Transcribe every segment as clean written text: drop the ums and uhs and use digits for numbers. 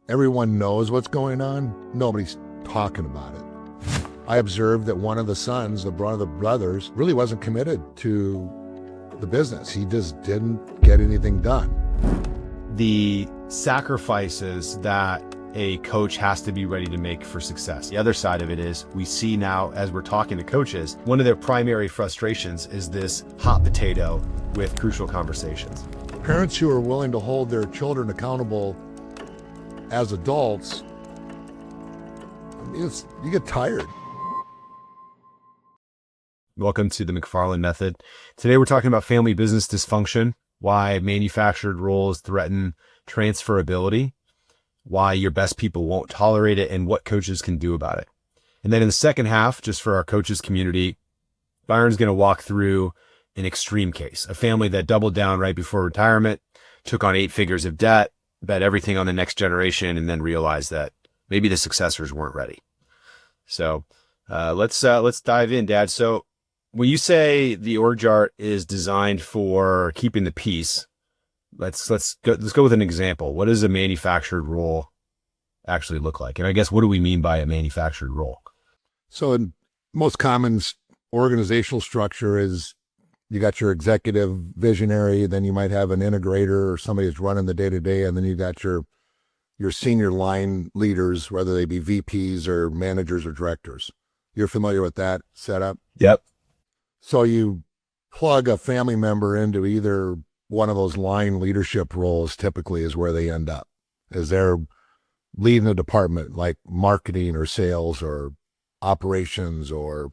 everyone knows what's going on. Nobody's talking about it. I observed that one of the sons, one of the brothers, really wasn't committed to the business. He just didn't get anything done. The sacrifices that a coach has to be ready to make for success. The other side of it is we see now, as we're talking to coaches, one of their primary frustrations is this hot potato with crucial conversations. Parents who are willing to hold their children accountable as adults, you get tired. Welcome to the McFarland Method. Today we're talking about family business dysfunction, why manufactured roles threaten transferability, why your best people won't tolerate it, and what coaches can do about it. And then in the second half, just for our coaches community, Byron's going to walk through an extreme case, a family that doubled down right before retirement, took on 8 figures of debt, bet everything on the next generation, and then realized that maybe the successors weren't ready. So let's dive in, Dad. So when you say the org chart is designed for keeping the peace, let's go with an example. What does a manufactured role actually look like? And I guess, what do we mean by a manufactured role? So in most common organizational structure is you got your executive visionary, then you might have an integrator or somebody that's running the day-to-day, and then you got your senior line leaders, whether they be VPs or managers or directors. You're familiar with that setup? Yep. So you plug a family member into either one of those line leadership roles, typically is where they end up, as they're leading a department like marketing or sales or operations or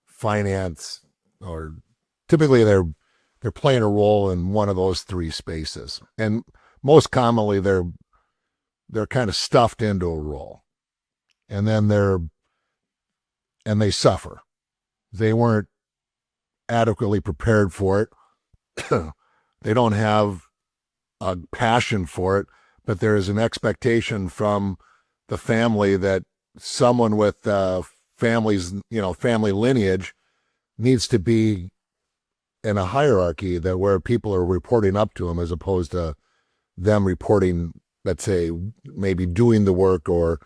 finance, or typically they're playing a role in one of those 3 spaces. And most commonly they're kind of stuffed into a role, and then they suffer. They weren't adequately prepared for it. They don't have a passion for it, but there is an expectation from the family that someone with family lineage needs to be in a hierarchy that where people are reporting up to them, as opposed to them reporting, let's say, maybe doing the work or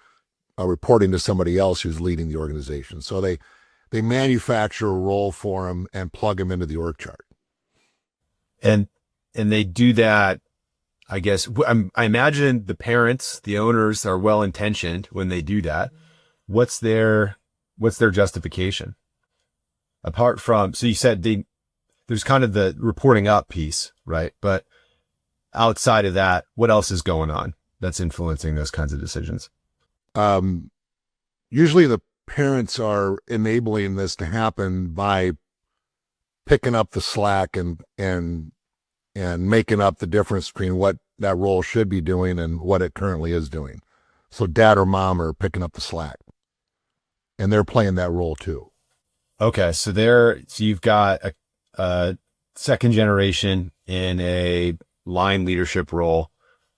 reporting to somebody else who's leading the organization. So they manufacture a role for them and plug them into the org chart. And they do that, I guess. I imagine the parents, the owners, are well-intentioned when they do that. What's their justification? Apart from, so you said there's kind of the reporting up piece, right? But outside of that, what else is going on that's influencing those kinds of decisions? Usually the parents are enabling this to happen by picking up the slack and making up the difference between what that role should be doing and what it currently is doing. So dad or mom are picking up the slack, and they're playing that role too. Okay, so you've got a second generation in a line leadership role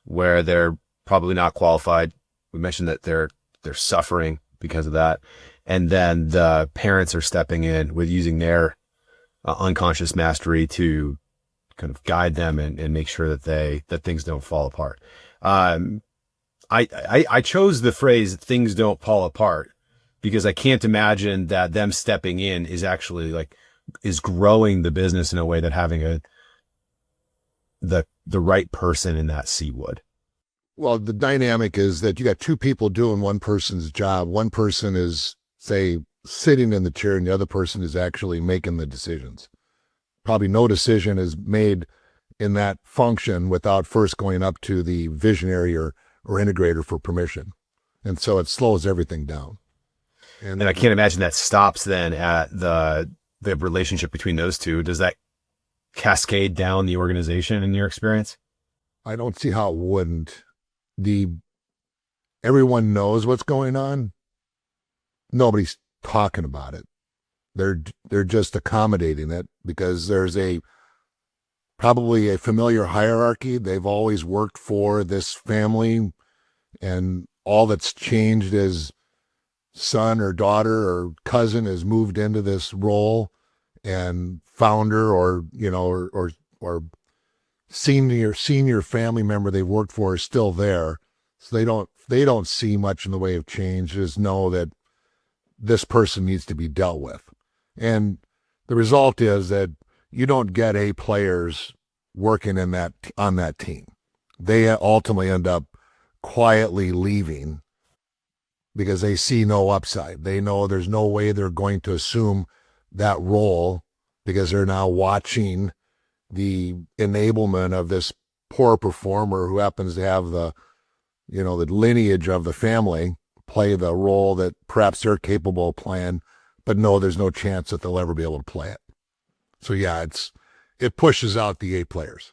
where they're probably not qualified. We mentioned that they're suffering because of that, and then the parents are stepping in with using their unconscious mastery to kind of guide them and make sure that things don't fall apart. I chose the phrase "things don't fall apart" because I can't imagine that them stepping in is actually is growing the business in a way that having the right person in that seat would. Well, the dynamic is that you got 2 people doing one person's job. One person is, say, sitting in the chair, and the other person is actually making the decisions. Probably no decision is made in that function without first going up to the visionary or integrator for permission. And so it slows everything down. And I can't imagine that stops then at the relationship between those 2. Does that cascade down the organization in your experience? I don't see how it wouldn't. Everyone knows what's going on. Nobody's talking about it. They're just accommodating it because there's probably a familiar hierarchy. They've always worked for this family, and all that's changed is son or daughter or cousin has moved into this role, and founder or senior family member they've worked for is still there. So they don't see much in the way of change. Just know that this person needs to be dealt with. And the result is that you don't get A players working on that team. They ultimately end up quietly leaving because they see no upside. They know there's no way they're going to assume that role because they're now watching the enablement of this poor performer who happens to have the lineage of the family play the role that perhaps they're capable of playing, but no, there's no chance that they'll ever be able to play it. So yeah, it pushes out the A players.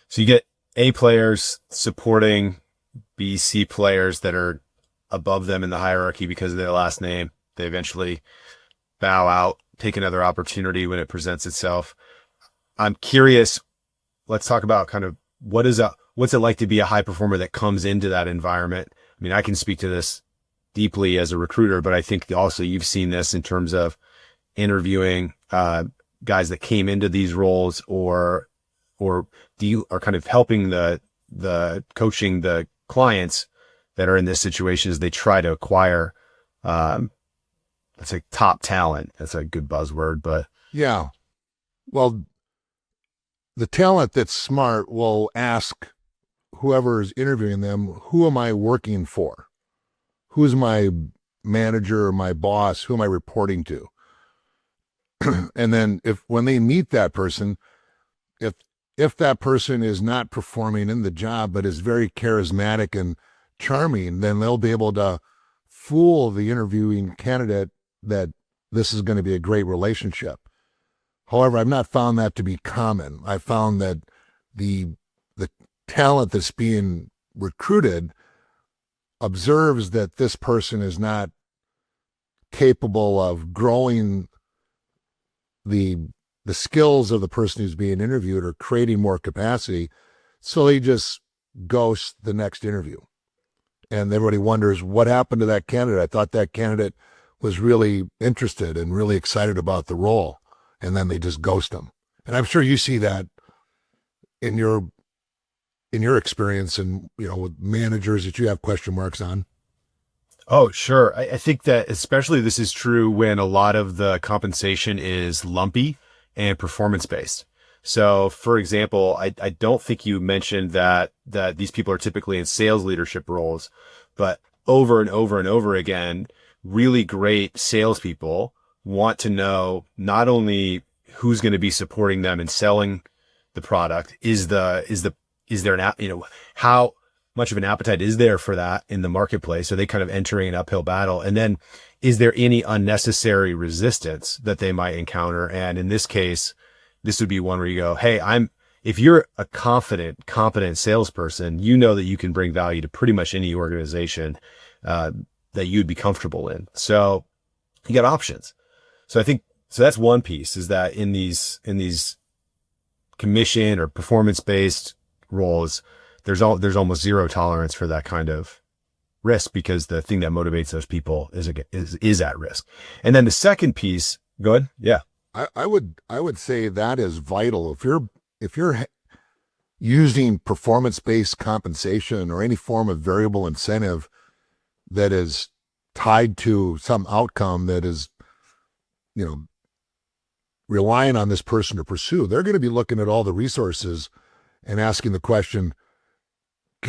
So you get A players supporting B, C players that are above them in the hierarchy because of their last name. They eventually bow out, take another opportunity when it presents itself. I'm curious, let's talk about kind of what's it like to be a high performer that comes into that environment? I mean, I can speak to this deeply as a recruiter, but I think also you've seen this in terms of interviewing guys that came into these roles or are kind of helping the coaching the clients that are in this situation as they try to acquire, let's say top talent. That's a good buzzword, but yeah. Well, the talent that's smart will ask whoever is interviewing them, who am I working for? Who's my manager or my boss? Who am I reporting to? And then when they meet that person, if that person is not performing in the job, but is very charismatic and charming, then they'll be able to fool the interviewing candidate that this is going to be a great relationship. However, I've not found that to be common. I found that the talent that's being recruited observes that this person is not capable of growing the skills of the person who's being interviewed or creating more capacity, so they just ghost the next interview. And everybody wonders what happened to that candidate. I thought that candidate was really interested and really excited about the role, and then they just ghost them. And I'm sure you see that in your experience and with managers that you have question marks on. Oh, sure. I think that especially this is true when a lot of the compensation is lumpy and performance based. So for example, I don't think you mentioned that these people are typically in sales leadership roles, but over and over and over again, really great salespeople want to know not only who's going to be supporting them in selling the product, how much of an appetite is there for that in the marketplace? Are they kind of entering an uphill battle? And then is there any unnecessary resistance that they might encounter? And in this case, this would be one where you go, hey, if you're a confident, competent salesperson, you know that you can bring value to pretty much any organization that you'd be comfortable in. So you got options. So I think, so that's one piece, is that in these commission or performance-based roles, there's almost zero tolerance for that kind of risk because the thing that motivates those people is at risk. And then the second piece, go ahead. Yeah. I would say that is vital. If you're using performance-based compensation or any form of variable incentive that is tied to some outcome that is, relying on this person to pursue, they're going to be looking at all the resources and asking the question,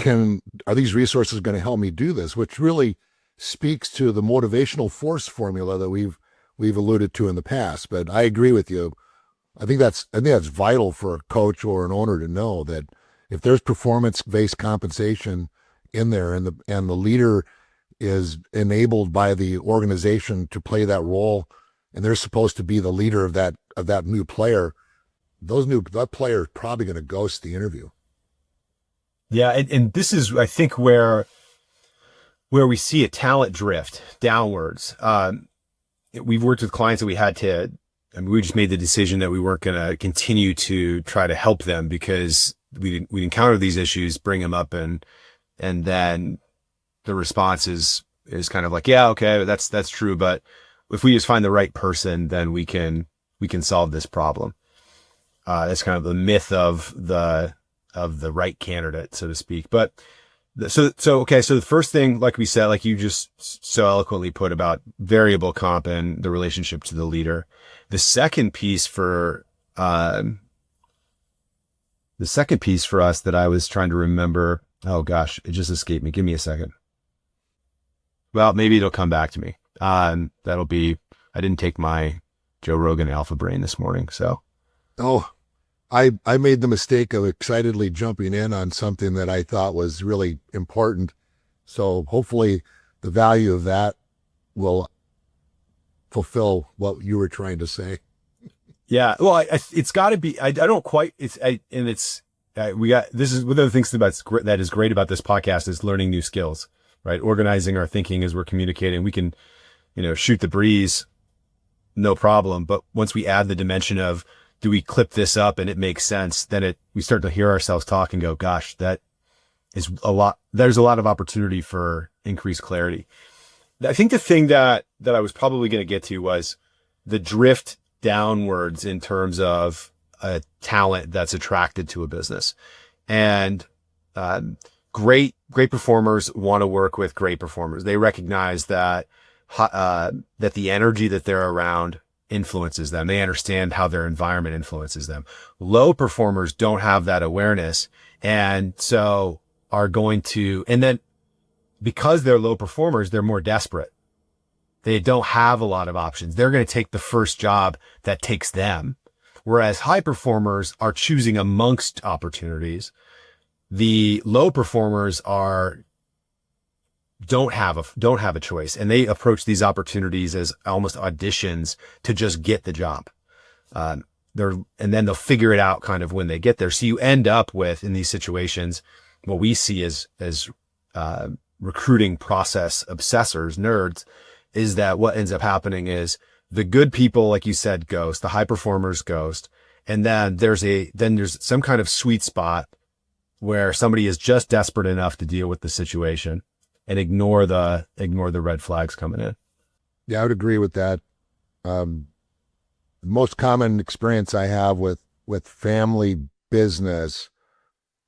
are these resources going to help me do this? Which really speaks to the motivational force formula that we've alluded to in the past. But I agree with you. I think that's vital for a coach or an owner to know that if there's performance-based compensation in there and the leader is enabled by the organization to play that role, and they're supposed to be the leader of that new player, that player is probably going to ghost the interview. Yeah, and this is, I think, where we see a talent drift downwards. We've worked with clients that we just made the decision that we weren't going to continue to try to help them because we encounter these issues, bring them up, and then the response is kind of like, yeah, okay, that's true, but if we just find the right person, then we can solve this problem. That's kind of the myth of the right candidate, so to speak. But Okay. So the first thing, like we said, like you just so eloquently put about variable comp and the relationship to the leader. The second piece for, us that I was trying to remember, oh gosh, it just escaped me. Give me a second. Well, maybe it'll come back to me. That'll be, I didn't take my Joe Rogan Alpha Brain this morning. So, Oh, I made the mistake of excitedly jumping in on something that I thought was really important. So hopefully the value of that will fulfill what you were trying to say. yeah, well, it's got to be. I don't quite. We got this is one of the things that is great about this podcast is learning new skills, right? Organizing our thinking as we're communicating. We can, shoot the breeze, no problem. But once we add the dimension of do we clip this up and it makes sense, then we start to hear ourselves talk and go, gosh, that is a lot. There's a lot of opportunity for increased clarity. I think the thing that I was probably going to get to was the drift downwards in terms of a talent that's attracted to a business. And great performers want to work with great performers. They recognize that the energy that they're around influences them. They understand how their environment influences them. Low performers don't have that awareness, and so are going to, and then because they're low performers, they're more desperate. They don't have a lot of options. They're going to take the first job that takes them. Whereas high performers are choosing amongst opportunities. The low performers don't have a choice, and they approach these opportunities as almost auditions to just get the job. And then they'll figure it out kind of when they get there. So you end up with, in these situations, what we see as recruiting process obsessors, nerds, is that what ends up happening is the good people, like you said, ghost, the high performers ghost. And then there's some kind of sweet spot where somebody is just desperate enough to deal with the situation and ignore the red flags coming in. Yeah, I would agree with that. The most common experience I have with family business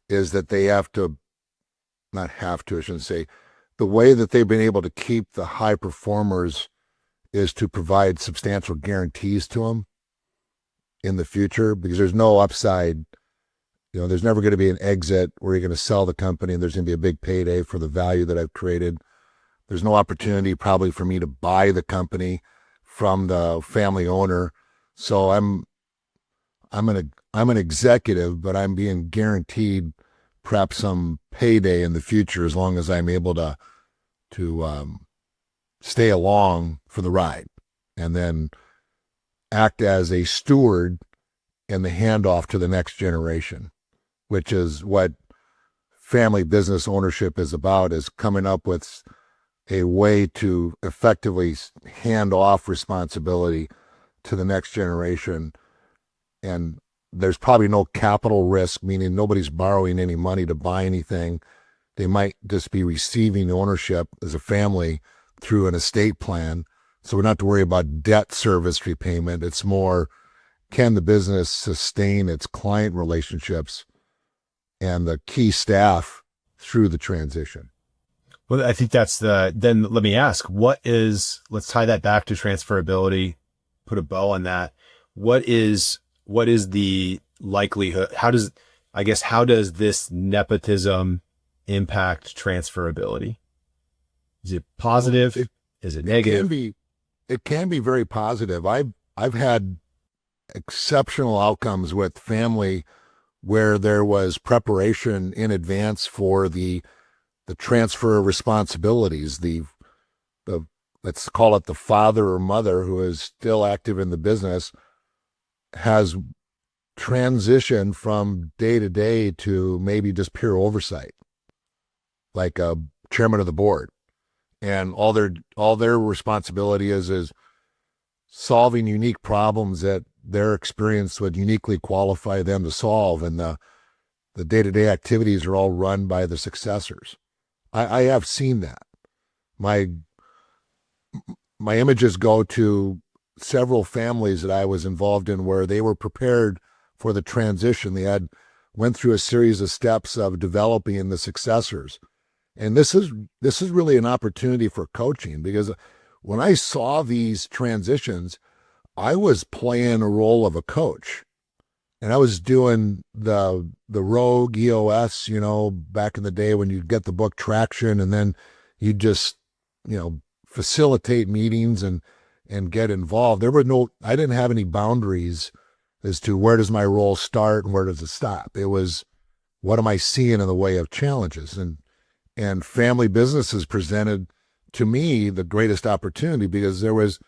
is that they I shouldn't say, the way that they've been able to keep the high performers is to provide substantial guarantees to them in the future, because there's no upside. There's never going to be an exit where you're going to sell the company and there's going to be a big payday for the value that I've created. There's no opportunity probably for me to buy the company from the family owner. So I'm an executive, but I'm being guaranteed perhaps some payday in the future as long as I'm able to stay along for the ride and then act as a steward in the handoff to the next generation, which is what family business ownership is about, is coming up with a way to effectively hand off responsibility to the next generation. And there's probably no capital risk, meaning nobody's borrowing any money to buy anything. They might just be receiving ownership as a family through an estate plan. So we don't have to worry about debt service repayment. It's more, can the business sustain its client relationships and the key staff through the transition? Well, I think then let me ask, let's tie that back to transferability, put a bow on that. What is the likelihood? How does this nepotism impact transferability? Is it positive? Is it negative? It can be very positive. I've had exceptional outcomes with family where there was preparation in advance for the transfer of responsibilities. The let's call it the father or mother who is still active in the business has transitioned from day to day to maybe just pure oversight, like a chairman of the board. And all their responsibility is solving unique problems that their experience would uniquely qualify them to solve. And the day-to-day activities are all run by the successors. I have seen that. My images go to several families that I was involved in where they were prepared for the transition. They went through a series of steps of developing the successors. And this is really an opportunity for coaching, because when I saw these transitions, I was playing a role of a coach, and I was doing the rogue EOS, back in the day when you'd get the book Traction, and then you just, facilitate meetings and get involved. I didn't have any boundaries as to where does my role start and where does it stop. It was, what am I seeing in the way of challenges? And family businesses presented to me the greatest opportunity, because there was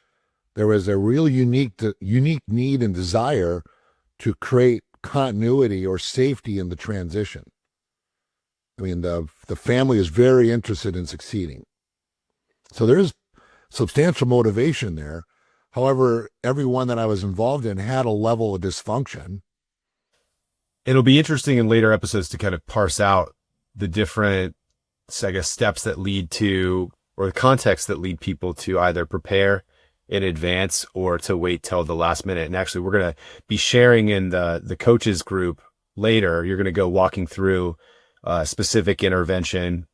a real unique need and desire to create continuity or safety in the transition. I mean, the family is very interested in succeeding. So there's substantial motivation there. However, everyone that I was involved in had a level of dysfunction. It'll be interesting in later episodes to kind of parse out the different, I guess, steps that lead to, or the context that lead people to either prepare in advance or to wait till the last minute. And actually, we're going to be sharing in the coaches group later. You're going to go walking through a specific intervention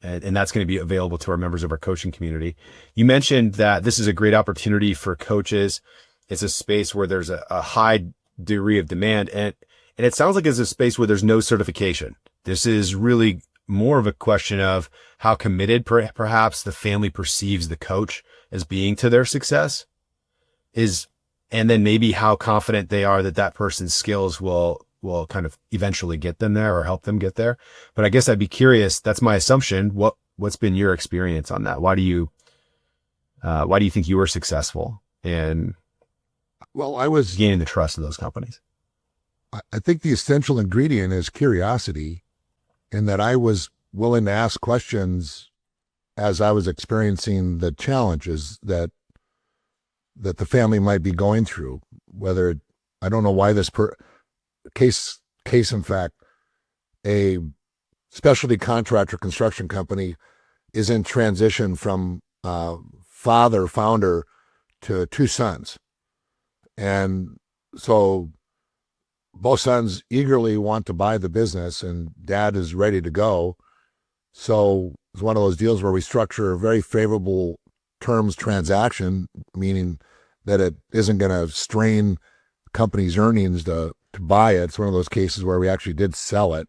and that's going to be available to our members of our coaching community. You mentioned that this is a great opportunity for coaches. It's a space where there's a high degree of demand, and it sounds like it's a space where there's no certification. This is really more of a question of how committed perhaps the family perceives the coach as being to their success and then maybe how confident they are that person's skills will kind of eventually get them there or help them get there. But I guess I'd be curious, that's my assumption. What's been your experience on that? Why do you think you were successful in I was gaining the trust of those companies? I think the essential ingredient is curiosity, in that I was willing to ask questions as I was experiencing the challenges that the family might be going through. I don't know why this case in fact, a specialty contractor construction company is in transition from founder to two sons. And so both sons eagerly want to buy the business, and dad is ready to go. So it's one of those deals where we structure a very favorable terms transaction, meaning that it isn't going to strain company's earnings to buy it. It's one of those cases where we actually did sell it.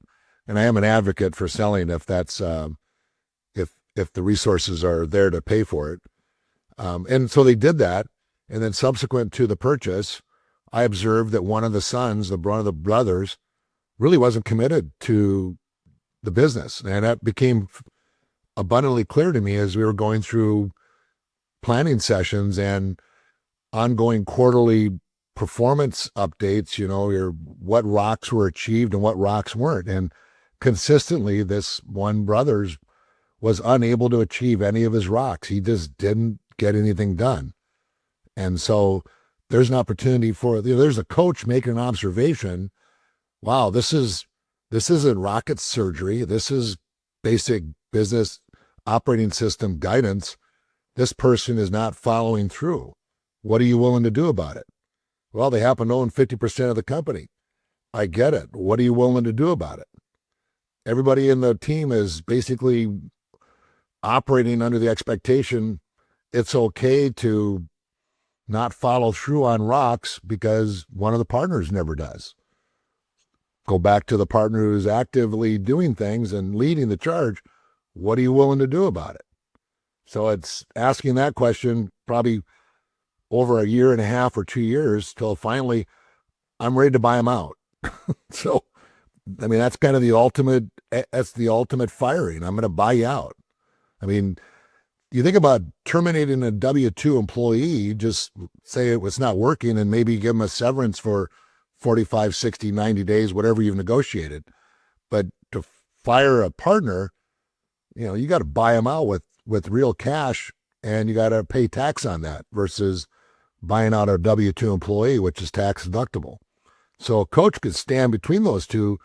And I am an advocate for selling if that's, if the resources are there to pay for it. And so they did that. And then subsequent to the purchase, I observed that one of the sons, one of the brothers, really wasn't committed to the business. And that became abundantly clear to me as we were going through planning sessions and ongoing quarterly performance updates, what rocks were achieved and what rocks weren't. And consistently, this one brother's was unable to achieve any of his rocks. He just didn't get anything done. And so there's an opportunity there's a coach making an observation. Wow, this isn't rocket surgery. This is basic business operating system guidance. This person is not following through. What are you willing to do about it? Well, they happen to own 50% of the company. I get it. What are you willing to do about it? Everybody in the team is basically operating under the expectation it's okay to not follow through on rocks because one of the partners never does. Go back to the partner who's actively doing things and leading the charge. What are you willing to do about it? So it's asking that question probably over a year and a half or 2 years till finally I'm ready to buy them out. So, I mean, that's kind of the ultimate firing. I'm going to buy you out. I mean, you think about terminating a W-2 employee, just say it was not working and maybe give them a severance for 45, 60, 90 days, whatever you've negotiated. But to fire a partner, you got to buy them out with real cash, and you got to pay tax on that versus buying out a W-2 employee, which is tax deductible. So a coach could stand between those two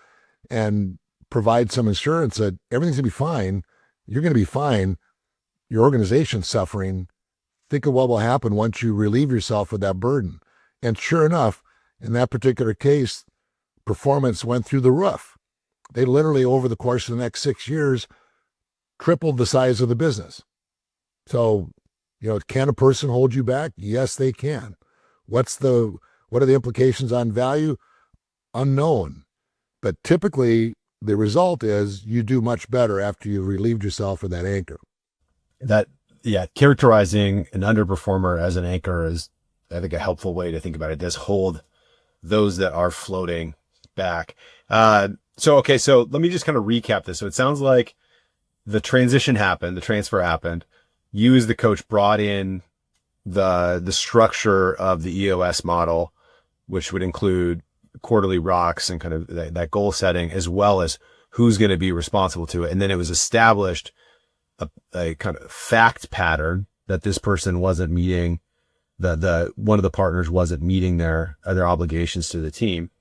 and provide some assurance that everything's going to be fine. You're going to be fine. Your organization's suffering. Think of what will happen once you relieve yourself of that burden. And sure enough, in that particular case, performance went through the roof. They literally, over the course of the next 6 years, tripled the size of the business. So, can a person hold you back? Yes, they can. What are the implications on value? Unknown. But typically the result is you do much better after you've relieved yourself of that anchor. Characterizing an underperformer as an anchor is, I think, a helpful way to think about it. It does hold those that are floating back. So let me just kind of recap this. So it sounds like the transition happened, the transfer happened. You as the coach brought in the structure of the EOS model, which would include quarterly rocks and kind of that goal setting, as well as who's going to be responsible to it. And then it was established a kind of fact pattern that this person wasn't meeting, the one of the partners wasn't meeting their obligations to the team.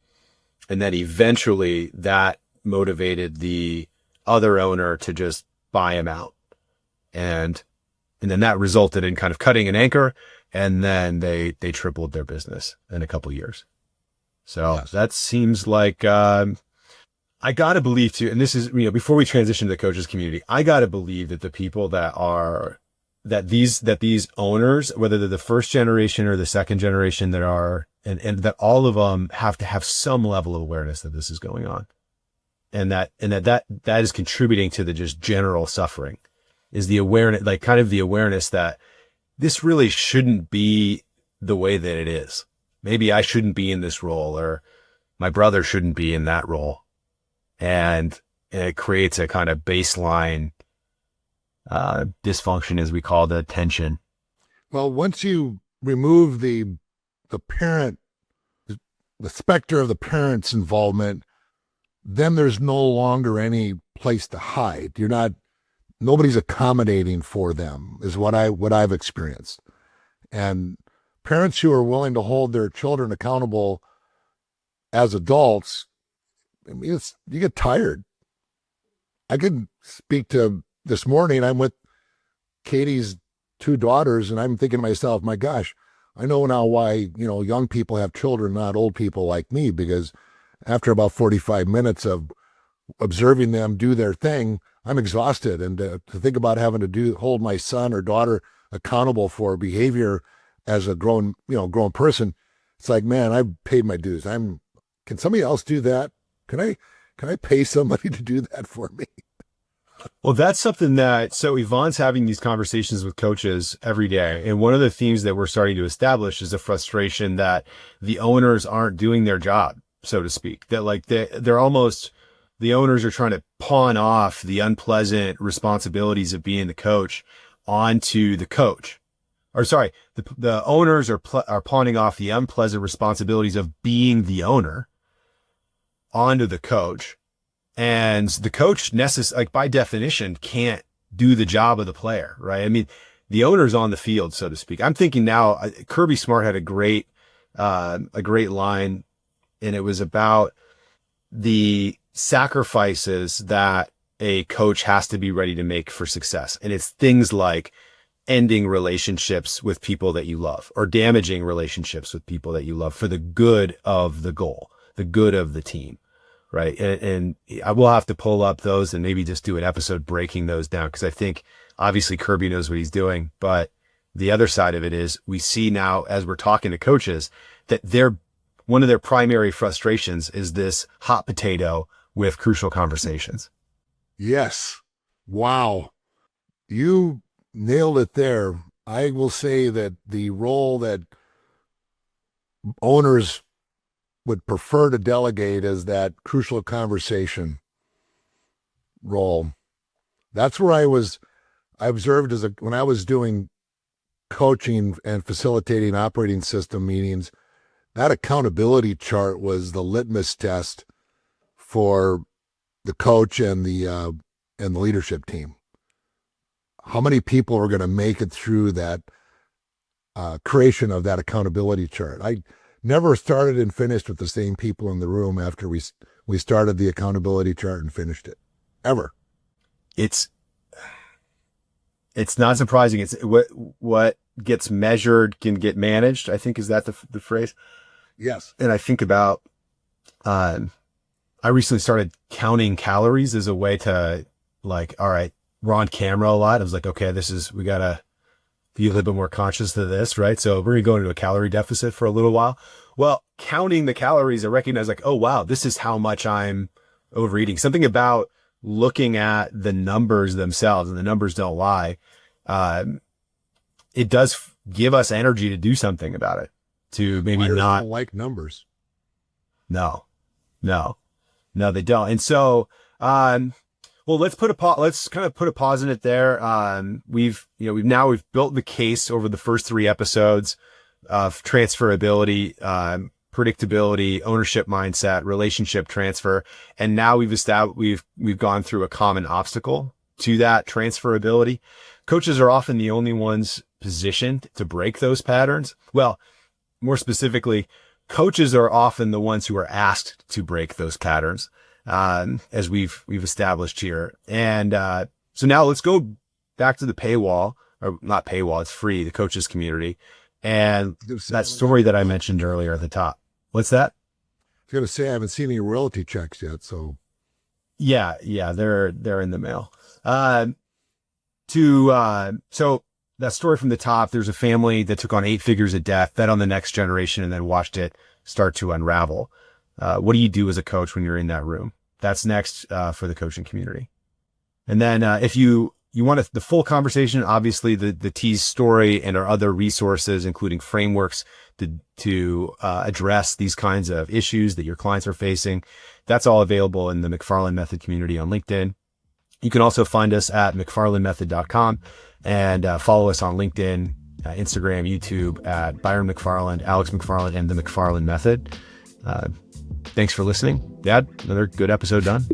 And then eventually that motivated the other owner to just buy him out. And then that resulted in kind of cutting an anchor, and then they tripled their business in a couple of years. So yes. That seems like, I got to believe too, and this is, before we transition to the coaches community, I got to believe that the people that these owners, whether they're the first generation or the second generation and that all of them have to have some level of awareness that this is going on. And that is contributing to the just general suffering, is the awareness, like kind of the awareness that this really shouldn't be the way that it is. Maybe I shouldn't be in this role, or my brother shouldn't be in that role. And it creates a kind of baseline dysfunction, as we call the tension. Well, once you remove the parent, the specter of the parent's involvement, then there's no longer any place to hide. Nobody's accommodating for them, is what I've experienced. And parents who are willing to hold their children accountable as adults, you get tired. I could speak to this morning. I'm with Katie's two daughters, and I'm thinking to myself, my gosh, I know now why, young people have children, not old people like me, because after about 45 minutes of observing them do their thing, I'm exhausted. And to think about having to hold my son or daughter accountable for behavior as a grown person, it's like, man, I've paid my dues. Can somebody else do that? Can I pay somebody to do that for me? Well, that's something so Yvonne's having these conversations with coaches every day. And one of the themes that we're starting to establish is a frustration that the owners aren't doing their job, so to speak. That like they're almost, the owners are trying to pawn off the unpleasant responsibilities of being the coach onto the coach. Or sorry, the owners are pawning off the unpleasant responsibilities of being the owner onto the coach, and the coach by definition can't do the job of the player, right? I mean, the owner's on the field, so to speak. I'm thinking now, Kirby Smart had a great line, and it was about the sacrifices that a coach has to be ready to make for success. And it's things like ending relationships with people that you love, or damaging relationships with people that you love for the good of the goal, the good of the team, right? And I will have to pull up those and maybe just do an episode breaking those down, because I think obviously Kirby knows what he's doing, but the other side of it is we see now, as we're talking to coaches, that one of their primary frustrations is this hot potato with crucial conversations. Yes. Wow. You nailed it there. I will say that the role that owners would prefer to delegate is that crucial conversation role. That's where I observed when I was doing coaching and facilitating operating system meetings, that accountability chart was the litmus test for the coach and the leadership team. How many people are going to make it through that creation of that accountability chart? I never started and finished with the same people in the room after we started the accountability chart and finished it, ever. It's not surprising. It's what gets measured can get managed, I think. Is that the phrase? Yes. And I think about, I recently started counting calories as a way to, like, all right, we're on camera a lot. I was like, okay, we got to be a little bit more conscious of this, right? So we're going to go into a calorie deficit for a little while. Well, counting the calories, I recognize like, oh, wow, this is how much I'm overeating. Something about looking at the numbers themselves, and the numbers don't lie. It does give us energy to do something about it, to maybe Liars not don't like numbers. No, they don't. And so, well, let's kind of put a pause in it there. We've built the case over the first 3 episodes of transferability, predictability, ownership mindset, relationship transfer. And now we've gone through a common obstacle to that transferability. Coaches are often the only ones positioned to break those patterns. Well, more specifically, coaches are often the ones who are asked to break those patterns, as we've established here. And so now let's go back to the paywall, or not paywall, it's free, the coaches community. And that story that I mentioned earlier at the top. What's that? I was going to say, I haven't seen any royalty checks yet. So yeah, they're in the mail. So that story from the top, there's a family that took on 8 figures of debt, bet on the next generation, and then watched it start to unravel. What do you do as a coach when you're in that room? That's next for the coaching community. And then if you want the full conversation, obviously the T's story and our other resources, including frameworks to address these kinds of issues that your clients are facing, that's all available in the McFarland Method community on LinkedIn. You can also find us at McFarlandMethod.com and follow us on LinkedIn, Instagram, YouTube at Byron McFarland, Alex McFarland, and the McFarland Method. Thanks for listening. Dad, another good episode done.